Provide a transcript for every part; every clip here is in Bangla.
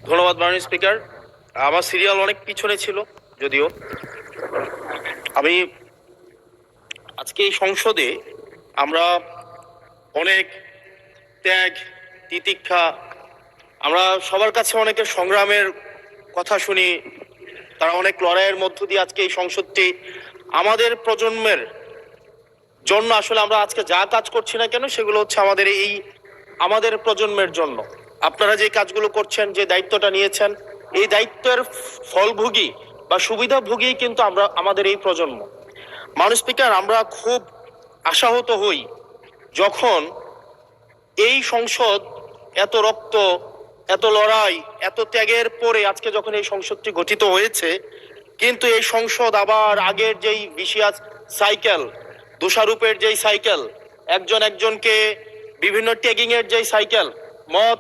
ধন্যবাদ মাননীয় স্পিকার। আমার সিরিয়াল অনেক পিছনে ছিল, যদিও আমি আজকে এই সংসদে আমরা অনেক ত্যাগ তিতিক্ষা, আমরা সবার কাছে অনেকের সংগ্রামের কথা শুনি, তারা অনেক লড়াইয়ের মধ্য দিয়ে আজকে এই সংসদটি আমাদের প্রজন্মের জন্য, আসলে আমরা আজকে যা কাজ করছি না কেন সেগুলো হচ্ছে আমাদের প্রজন্মের জন্য। আপনারা যে কাজগুলো করছেন, যে দায়িত্বটা নিয়েছেন, এই দায়িত্বের ফলভোগী বা সুবিধাভোগী কিন্তু আমাদের এই প্রজন্ম। মাননীয় স্পিকার, আমরা খুব আশাহত হই যখন এই সংসদ এত রক্ত, এত লড়াই, এত ত্যাগের পরে আজকে যখন এই সংসদটি গঠিত হয়েছে, কিন্তু এই সংসদ আবার আগের যেই বিশিয়াস সাইকেল, দোষারোপের যেই সাইকেল, একজন একজনকে বিভিন্ন ট্যাগিং এর যেই সাইকেল, মত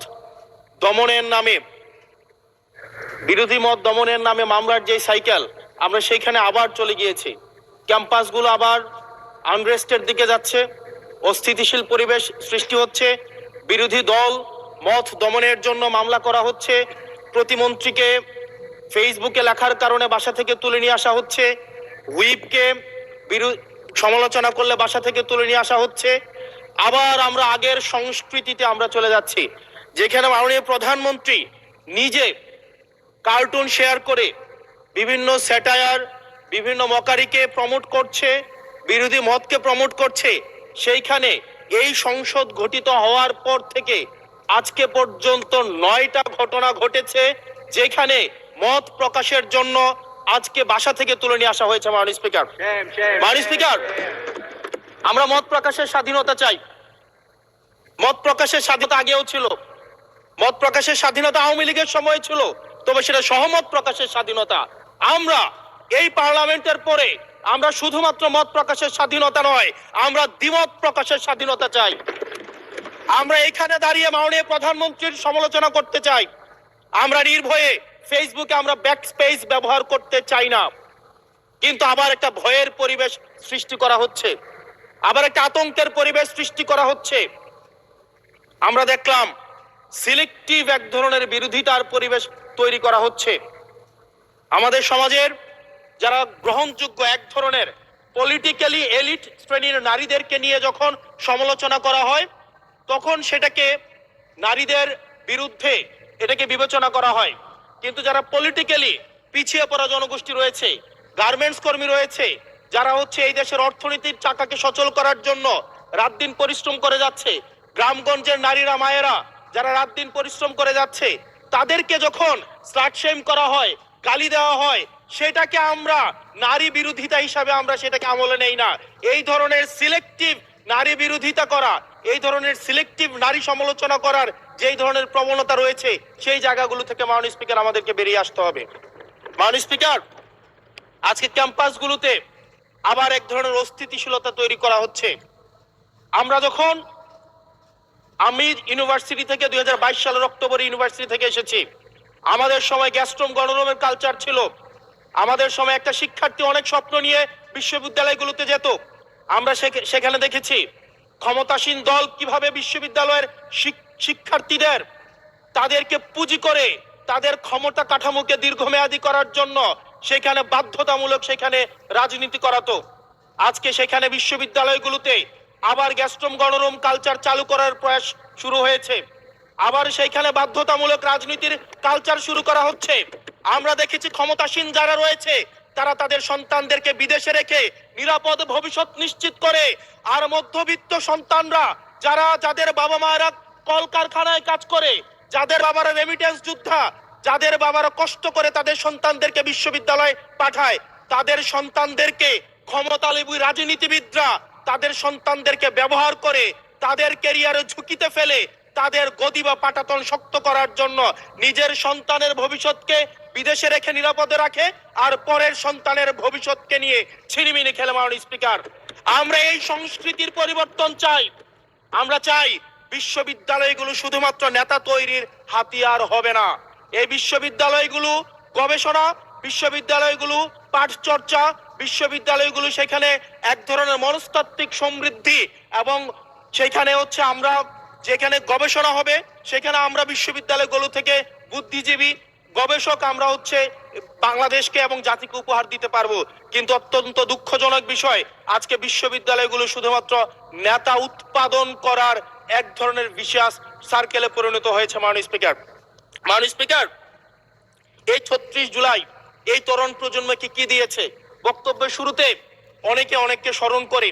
দমনের নামে, বিরোধী মত দমনের নামে মামলার যেই সাইকেল, আমরা সেইখানে আবার চলে গিয়েছি। ক্যাম্পাসগুলো আবার আনরেস্টের দিকে যাচ্ছে, অস্থিতিশীল পরিবেশ সৃষ্টি হচ্ছে, বিরোধী দল মত দমনের জন্য মামলা করা হচ্ছে, প্রতিমন্ত্রীকে ফেসবুকে লেখার কারণে বাসা থেকে তুলে নিয়ে আসা হচ্ছে, হুইপকে সমালোচনা করলে বাসা থেকে তুলে নিয়ে আসা হচ্ছে। আবার আমরা আগের সংস্কৃতিতে আমরা চলে যাচ্ছি, যেখানে মাননীয় প্রধানমন্ত্রী নিজে কার্টুন শেয়ার করে বিভিন্ন স্যাটায়ার, বিভিন্ন মকারিকে প্রমোট করছে, বিরোধী মতকে প্রমোট করছে। সেইখানে এই সংসদ গঠিত হওয়ার পর থেকে আজকে পর্যন্ত 9টা ঘটনা ঘটেছে, যেখানে মত প্রকাশের জন্য আজকে বাসা থেকে তুলে নিয়ে আসা হয়েছে। মাননীয় স্পিকার, আমরা মত প্রকাশের স্বাধীনতা চাই। মত প্রকাশের স্বাধীনতা আগেও ছিল, মত প্রকাশের স্বাধীনতা আওয়ামী লীগের সময় ছিল, তবে সেটা সহমত প্রকাশের স্বাধীনতা। আমরা এই পার্লামেন্টের পরে আমরা শুধুমাত্র মত প্রকাশের স্বাধীনতা নয়, আমরা দ্বিমত প্রকাশের স্বাধীনতা চাই। আমরা এখানে দাঁড়িয়ে মাননীয় প্রধানমন্ত্রীর সমালোচনা করতে চাই, আমরা নির্ভয়ে ফেসবুকে আমরা ব্যাক স্পেস ব্যবহার করতে চাই না। কিন্তু আবার একটা ভয়ের পরিবেশ সৃষ্টি করা হচ্ছে, আবার একটা আতঙ্কের পরিবেশ সৃষ্টি করা হচ্ছে। আমরা দেখলাম সিলেক্টিভ এক ধরনের বিরোধিতার পরিবেশ তৈরি করা হচ্ছে। আমাদের সমাজের যারা গ্রহণযোগ্য এক ধরনের পলিটিক্যালি এলিট শ্রেণীর নারীদেরকে নিয়ে যখন সমালোচনা করা হয়, তখন সেটাকে নারীদের বিরুদ্ধে এটাকে বিবেচনা করা হয়। কিন্তু যারা পলিটিক্যালি পিছিয়ে পড়া জনগোষ্ঠী রয়েছে, গার্মেন্টস কর্মী রয়েছে, যারা হচ্ছে এই দেশের অর্থনীতির চাকাকে সচল করার জন্য রাত দিন পরিশ্রম করে যাচ্ছে, গ্রামগঞ্জের নারীরা মায়েরা যারা রাত দিন পরিশ্রম করে যাচ্ছে, তাদেরকে যখন স্লাট শেম করা হয়, গালি দেওয়া হয়, সেটাকে আমরা নারী বিরোধিতা হিসাবে আমরা সেটাকে আমলে নেই না। এই ধরনের সিলেক্টিভ নারী বিরোধিতা করা, এই ধরনের সিলেক্টিভ নারী সমালোচনা করার যেই ধরনের প্রবণতা রয়েছে, সেই জায়গাগুলো থেকে মাননীয় স্পিকার আমাদেরকে বেরিয়ে আসতে হবে। মাননীয় স্পিকার, আজকে ক্যাম্পাসগুলোতে আবার এক ধরনের অস্থিতিশীলতা তৈরি করা হচ্ছে। আমি ইউনিভার্সিটি থেকে 2022 সালের অক্টোবরে ইউনিভার্সিটি থেকে এসেছি। আমাদের সময় গ্যাস্ট্রোম গণরুমের কালচার ছিল। আমাদের সময় একটা শিক্ষার্থী অনেক স্বপ্ন নিয়ে বিশ্ববিদ্যালয়গুলোতে যেত। আমরা সেখানে দেখেছি ক্ষমতাসীন দল কিভাবে বিশ্ববিদ্যালয়ের শিক্ষার্থীদের তাদেরকে পুঁজি করে তাদের ক্ষমতা কাঠামোকে দীর্ঘমেয়াদী করার জন্য সেখানে বাধ্যতামূলক সেখানে রাজনীতি করাতো। আজকে সেখানে বিশ্ববিদ্যালয়গুলোতে আবার গ্যাস্ট্রোম গণরুম কালচার চালু করার প্রয়াস শুরু হয়েছে, আবার সেইখানে বাধ্যতামূলক রাজনীতির কালচার শুরু করা হচ্ছে। আমরা দেখেছি ক্ষমতাসীন যারা রয়েছে তারা তাদের সন্তানদেরকে বিদেশে রেখে নিরাপদ ভবিষ্যৎ নিশ্চিত করে, আর মধ্যবিত্ত সন্তানরা যাদের বাবা মায়েরা কলকারখানায় কাজ করে, যাদের বাবারা রেমিটেন্স যোদ্ধা, যাদের বাবারা কষ্ট করে তাদের সন্তানদেরকে বিশ্ববিদ্যালয়ে পাঠায়, তাদের সন্তানদেরকে ক্ষমতালোভী রাজনীতিবিদরা তাদের সন্তানদেরকে ব্যবহার করে তাদের ক্যারিয়ারে ঝুঁকিতে ফেলে তাদের গদি বা পাটাতন শক্ত করার জন্য নিজের সন্তানের ভবিষ্যৎকে বিদেশে রেখে নিরাপদে রাখে, আর পরের সন্তানের ভবিষ্যৎকে নিয়ে ছিনিমিনি খেলে। মাননীয় স্পিকার, আমরা এই সংস্কৃতির পরিবর্তন চাই। আমরা চাই বিশ্ববিদ্যালয়গুলো শুধুমাত্র নেতা তৈরির হাতিয়ার হবে না। এই বিশ্ববিদ্যালয়গুলো গবেষণা, বিশ্ববিদ্যালয়গুলো পাঠ চর্চা, বিশ্ববিদ্যালয়গুলো সেখানে এক ধরনের মনস্তাত্ত্বিক সমৃদ্ধি, এবং সেখানে হচ্ছে আমরা যেখানে গবেষণা হবে সেখানে আমরা বিশ্ববিদ্যালয়গুলো থেকে বুদ্ধি বুদ্ধিজীবী গবেষক আমরা হচ্ছে বাংলাদেশকে এবং জাতিকে উপহার দিতে পারবো। কিন্তু অত্যন্ত দুঃখজনক বিষয়, আজকে বিশ্ববিদ্যালয়গুলো শুধুমাত্র নেতা উৎপাদন করার এক ধরনের বিশেষ সার্কেলে পরিণত হয়েছে। মাননীয় স্পিকার, এই ৩৬ জুলাই এই তরুণ প্রজন্মকে কি দিয়েছে? বক্তব্যের শুরুতে অনেককে স্মরণ করে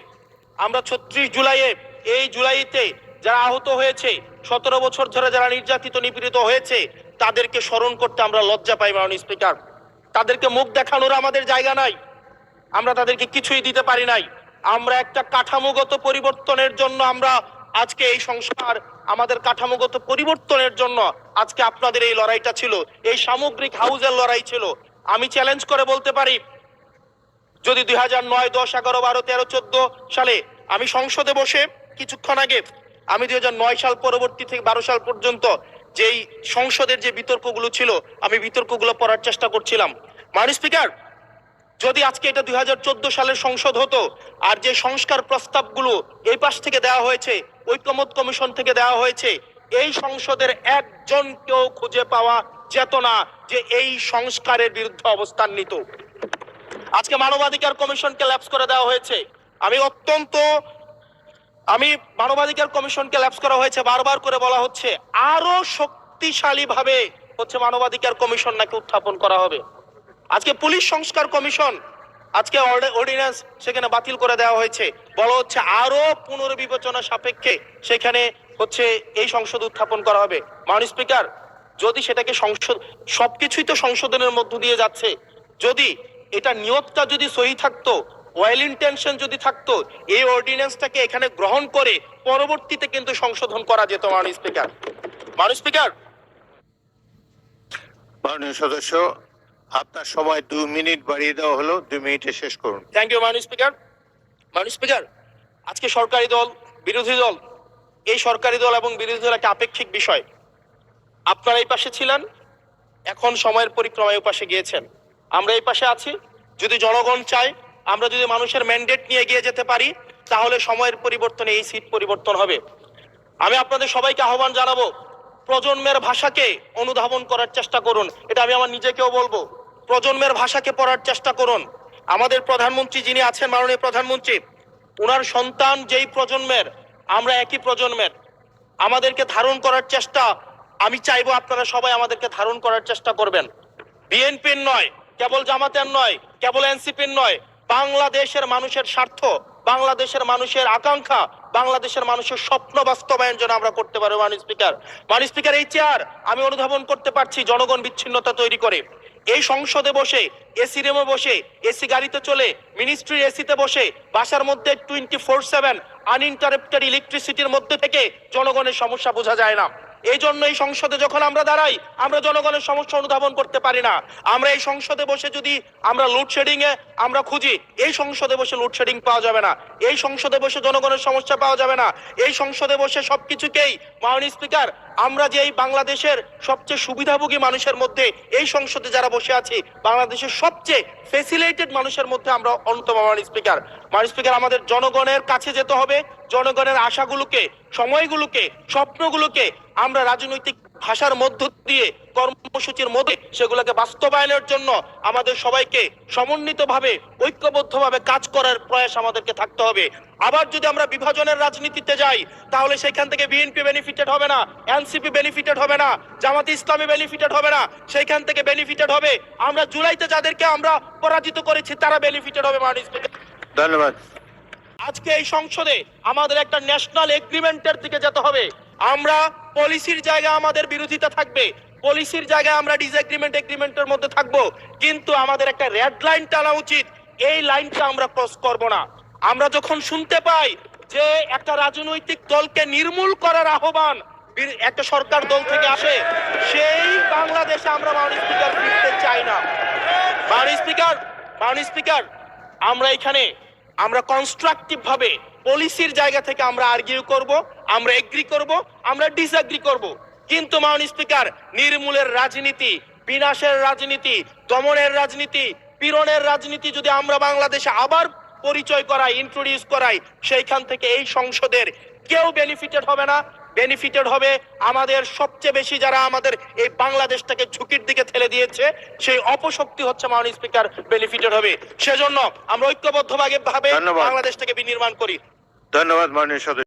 আমরা ৩৬ জুলাইয়ে, এই জুলাইতে যারা আহত হয়েছে, ১৭ বছর ধরে যারা নির্যাতিত নিপীড়িত হয়েছে, তাদেরকে স্মরণ করতে আমরা লজ্জা পাই। মাননীয় স্পিকার, তাদেরকে মুখ দেখানোর আমাদের জায়গা নাই, আমরা তাদেরকে কিছুই দিতে পারি নাই। আমরা একটা কাঠামোগত পরিবর্তনের জন্য আমরা আজকে এই সংস্কার, আমাদের কাঠামোগত পরিবর্তনের জন্য আজকে আপনাদের এই লড়াইটা ছিল, এই সামগ্রিক হাউজের লড়াই ছিল। আমি চ্যালেঞ্জ করে বলতে পারি, যদি 2009, 10, 11, 12, 13, 14 সালে আমি সংসদে বসে কিছুক্ষণ আগে আমি 2009 সাল পরবর্তী থেকে 12 সাল পর্যন্ত যেই সংসদের যে বিতর্কগুলো ছিল, আমি বিতর্কগুলো পড়ার চেষ্টা করছিলাম। মাননীয় স্পিকার, যদি আজকে এটা 2014 সালের সংসদ হতো, আর যে সংস্কার প্রস্তাবগুলো এই পাশ থেকে দেওয়া হয়েছে, ঐকমত্য কমিশন থেকে দেওয়া হয়েছে, এই সংসদের একজনকেও খুঁজে পাওয়া যেত না যে এই সংস্কারের বিরুদ্ধে অবস্থান নিত। আজকে মানবাধিকার কমিশনকে ল্যাপস করে দেওয়া হয়েছে। আমি মানবাধিকার কমিশনকে ল্যাপস করা হয়েছে, বারবার করে বলা হচ্ছে আরো শক্তিশালী ভাবে হচ্ছে মানবাধিকার কমিশন নাকি উত্থাপন করা হবে। আজকে পুলিশ সংস্কার কমিশন, আজকে অর্ডিন্যান্স সেখানে বাতিল করে দেওয়া হয়েছে, বলা হচ্ছে আরো পুনর্বিবেচনা সাপেক্ষে সেখানে হচ্ছে এই সংসদ উত্থাপন করা হবে। মাননীয় স্পিকার, যদি সেটাকে সংসদ, সবকিছুই তো সংশোধনের মধ্য দিয়ে যাচ্ছে, যদি এটা নিয়তটা যদি সহি থাকতো, ওয়েল ইন্টেনশন যদি থাকতো, এই অর্ডিন্যান্সটাকে এখানে গ্রহণ করে পরবর্তীতে কিন্তু সংশোধন করা যেত। মাননীয় স্পিকার, মাননীয় সদস্য, আপনার সময় 2 মিনিট বাড়িয়ে দেওয়া হলো, 2 মিনিটে শেষ করুন। থ্যাংক ইউ মাননীয় স্পিকার, আজকে সরকারি দল, বিরোধী দল, এই সরকারি দল এবং বিরোধী দল একটা আপেক্ষিক বিষয়। আপনারা এই পাশে ছিলেন, এখন সময়ের পরিক্রমায় এই পাশে গিয়েছেন, আমরা এই পাশে আছি। যদি জনগণ চায়, আমরা যদি মানুষের ম্যান্ডেট নিয়ে এগিয়ে যেতে পারি, তাহলে সময়ের পরিবর্তনে এই সিট পরিবর্তন হবে। আমি আপনাদের সবাইকে আহ্বান জানাবো, প্রজন্মের ভাষাকে অনুধাবন করার চেষ্টা করুন। এটা আমি আমার নিজেকেও বলবো, প্রজন্মের ভাষাকে পড়ার চেষ্টা করুন। আমাদের প্রধানমন্ত্রী যিনি আছেন, মাননীয় প্রধানমন্ত্রী, ওনার সন্তান যেই প্রজন্মের, আমরা একই প্রজন্মের, আমাদেরকে ধারণ করার চেষ্টা, আমি চাইবো আপনারা সবাই আমাদেরকে ধারণ করার চেষ্টা করবেন। বিএনপির নয়, কেবল জামাতের নয়, কেবল এনসিপির নয়, বাংলাদেশের মানুষের স্বার্থ, বাংলাদেশের মানুষের আকাঙ্ক্ষা, বাংলাদেশের মানুষের স্বপ্ন বাস্তবায়ন যেন আমরা করতে পারি। মাননীয় স্পিকার, এই চেয়ার আমি অনুধাবন করতে পারছি জনগণ বিচ্ছিন্নতা তৈরি করে। এই সংসদে বসে, এসি রুমে বসে, এসি গাড়িতে চলে, মিনিস্ট্রির এসিতে বসে, বাসার মধ্যে 24/7 আনইন্টারাপ্টেড ইলেকট্রিসিটির মধ্যে থেকে জনগণের সমস্যা বোঝা যায় না। এই জন্য এই সংসদে যখন আমরা দাঁড়াই, আমরা জনগণের সমস্যা অনুধাবন করতে পারি না। আমরা এই সংসদে বসে যদি আমরা লোডশেডিং এ আমরা খুঁজি, এই সংসদে বসে লোডশেডিং পাওয়া যাবে না, এই সংসদে বসে জনগণের সমস্যা পাওয়া যাবে না, এই সংসদে বসে সবকিছুকেই, মাননীয় স্পিকার, আমরা যে এই বাংলাদেশের সবচেয়ে সুবিধাভোগী মানুষের মধ্যে এই সংসদে যারা বসে আছি, বাংলাদেশের সবচেয়ে ফেসিলিটেড মানুষের মধ্যে আমরা অন্যতম। মাননীয় স্পিকার, আমাদের জনগণের কাছে যেতে হবে, জনগণের আশাগুলোকে, সময়গুলোকে, স্বপ্নগুলোকে আমরা রাজনৈতিক ভাষার মধ্য দিয়ে, কর্মসূচির মধ্যে সেগুলোকে বাস্তবায়নের জন্য আমাদের সবাইকে সমন্বিতভাবে, ঐক্যবদ্ধভাবে কাজ করার প্রয়াস আমাদেরকে থাকতে হবে। আবার যদি আমরা বিভাজনের রাজনীতিতে যাই, তাহলে সেখান থেকে বিএনপি বেনিফিটেড হবে না, এনসিপি বেনিফিটেড হবে না, জামাতে ইসলামী বেনিফিটেড হবে না, সেইখান থেকে বেনিফিটেড হবে আমরা জুলাইতে যাদেরকে আমরা পরাজিত করেছি, তারা বেনিফিটেড হবে। মাননীয় স্পিকার, ধন্যবাদ। আজকে এই সংসদে আমাদের একটা ন্যাশনাল এগ্রিমেন্টের দিকে যেতে হবে। আমরা পলিসির জায়গায় আমাদের বিরোধিতা থাকবে, পলিসির জায়গায় আমরা এগ্রিমেন্টের মধ্যে থাকবো, কিন্তু আমাদের একটা রেড লাইন টানা উচিত। এই লাইনটা আমরা ক্রস করব না। আমরা যখন শুনতে পাই যে একটা রাজনৈতিক দলকে নির্মূল করার আহ্বান একটা সরকার দল থেকে আসে, সেই বাংলাদেশে আমরা মাননীয় স্পিকার ফিরতে চাই না। মাননীয় স্পিকার, আমরা এখানে আমরা কনস্ট্রাকটিভ ভাবে পলিসির জায়গা থেকে আমরা আর্গিউ করব, আমরা এগ্রি করব, আমরা ডিসএগ্রি করব, কিন্তু মাননীয় স্পিকার, নির্মূলের রাজনীতি, বিনাশের রাজনীতি, দমনের রাজনীতি, পীড়নের রাজনীতি যদি আমরা বাংলাদেশে আবার পরিচয় করাই, ইন্ট্রোডিউস করাই, সেইখান থেকে এই সংসদের কেউ বেনিফিটেড হবে না, বেনিফিটেড হবে আমাদের সবচেয়ে বেশি, যারা আমাদের এই বাংলাদেশটাকে ঝুঁকির দিকে ঠেলে দিয়েছে, সেই অপশক্তি হচ্ছে মাননীয় স্পিকার বেনিফিটেড হবে। সেজন্য আমরা ঐক্যবদ্ধভাবে ধন্যবাদ। বাংলাদেশটাকে বিনির্মাণ করি। ধন্যবাদ মাননীয় সদস্য।